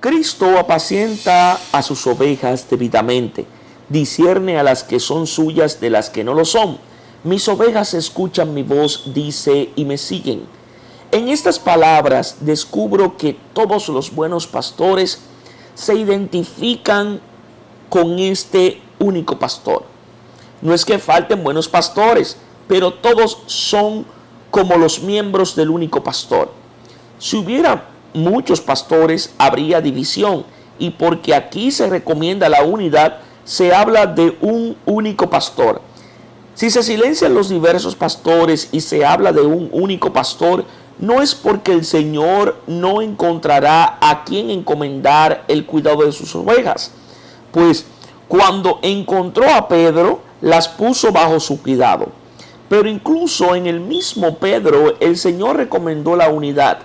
Cristo apacienta a sus ovejas debidamente, discierne a las que son suyas de las que no lo son. Mis ovejas escuchan mi voz, dice, y me siguen. En estas palabras descubro que todos los buenos pastores se identifican con este único pastor. No es que falten buenos pastores, pero todos son como los miembros del único pastor. Si hubiera muchos pastores, habría división, y porque aquí se recomienda la unidad, se habla de un único pastor. Si se silencian los diversos pastores y se habla de un único pastor, no es porque el Señor no encontrará a quien encomendar el cuidado de sus ovejas, pues cuando encontró a Pedro, las puso bajo su cuidado. Pero incluso en el mismo Pedro, el Señor recomendó la unidad.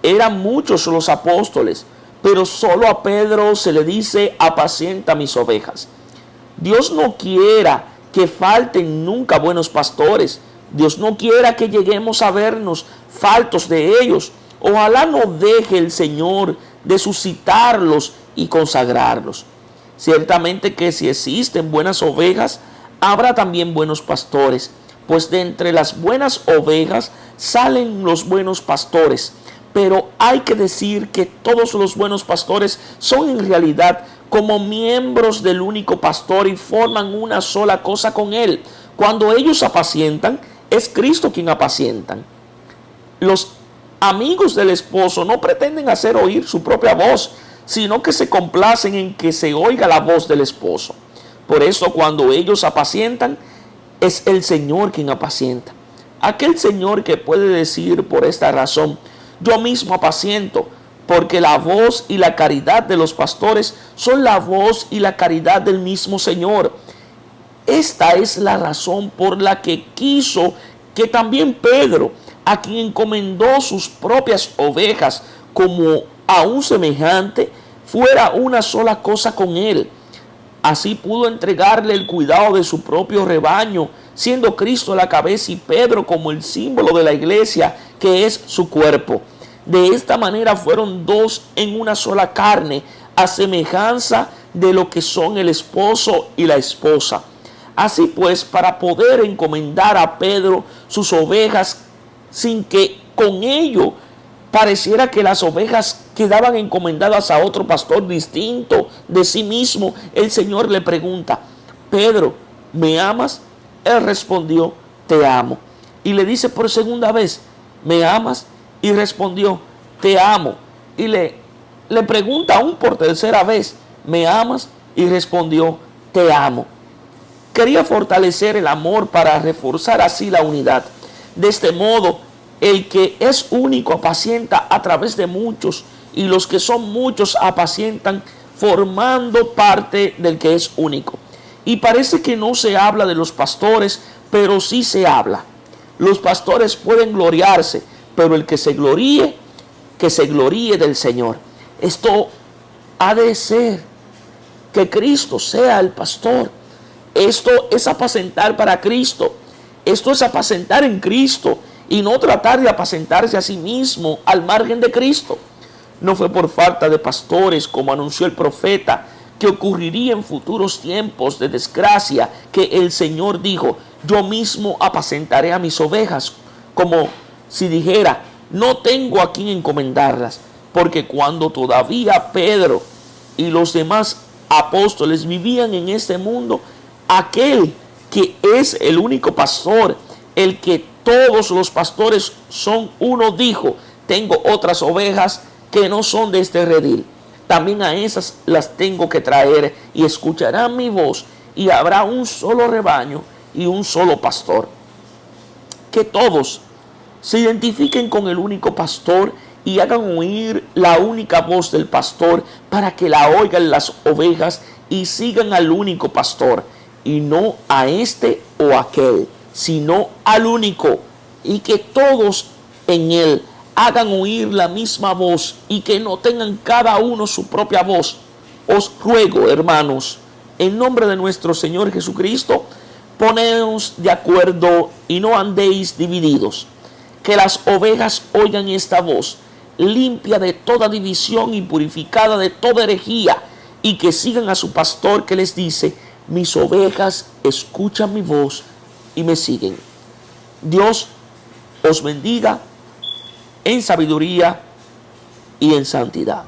Eran muchos los apóstoles, pero solo a Pedro se le dice: apacienta mis ovejas. Dios no quiera que falten nunca buenos pastores. Dios no quiera que lleguemos a vernos faltos de ellos. Ojalá no deje el Señor de suscitarlos y consagrarlos. Ciertamente que si existen buenas ovejas, habrá también buenos pastores, pues de entre las buenas ovejas salen los buenos pastores. Pero hay que decir que todos los buenos pastores son en realidad como miembros del único pastor y forman una sola cosa con él. Cuando ellos apacientan, es Cristo quien apacientan. Los amigos del esposo no pretenden hacer oír su propia voz, sino que se complacen en que se oiga la voz del esposo. Por eso cuando ellos apacientan, es el Señor quien apacienta. Aquel Señor que puede decir por esta razón: yo mismo apaciento, porque la voz y la caridad de los pastores son la voz y la caridad del mismo Señor. Esta es la razón por la que quiso que también Pedro, a quien encomendó sus propias ovejas como a un semejante, fuera una sola cosa con él. Así pudo entregarle el cuidado de su propio rebaño, siendo Cristo la cabeza y Pedro como el símbolo de la iglesia, que es su cuerpo. De esta manera fueron dos en una sola carne, a semejanza de lo que son el esposo y la esposa. Así pues, para poder encomendar a Pedro sus ovejas, sin que con ello pareciera que las ovejas quedaban encomendadas a otro pastor distinto de sí mismo, el Señor le pregunta: Pedro, ¿me amas? Él respondió: te amo. Y le dice por segunda vez: ¿me amas? Y respondió: te amo. Y le pregunta aún por tercera vez: ¿me amas? Y respondió: te amo. Quería fortalecer el amor para reforzar así la unidad. De este modo, el que es único apacienta a través de muchos, y los que son muchos apacientan formando parte del que es único. Y parece que no se habla de los pastores, pero sí se habla. Los pastores pueden gloriarse, pero el que se gloríe del Señor. Esto ha de ser que Cristo sea el pastor. Esto es apacentar para Cristo. Esto es apacentar en Cristo y no tratar de apacentarse a sí mismo al margen de Cristo. No fue por falta de pastores, como anunció el profeta, que ocurriría en futuros tiempos de desgracia, que el Señor dijo: yo mismo apacentaré a mis ovejas, como si dijera: no tengo a quien encomendarlas. Porque cuando todavía Pedro y los demás apóstoles vivían en este mundo, aquel que es el único pastor, el que todos los pastores son uno, dijo: tengo otras ovejas que no son de este redil. También a esas las tengo que traer, y escucharán mi voz, y habrá un solo rebaño y un solo pastor. Que todos se identifiquen con el único pastor y hagan oír la única voz del pastor, para que la oigan las ovejas y sigan al único pastor, y no a este o aquel, sino al único, y que todos en él hagan oír la misma voz, y que no tengan cada uno su propia voz. Os ruego, hermanos, en nombre de nuestro Señor Jesucristo, poneos de acuerdo y no andéis divididos. Que las ovejas oigan esta voz. limpia de toda división y purificada de toda herejía, y que sigan a su pastor que les dice: mis ovejas escuchan mi voz y me siguen. Dios os bendiga en sabiduría y en santidad.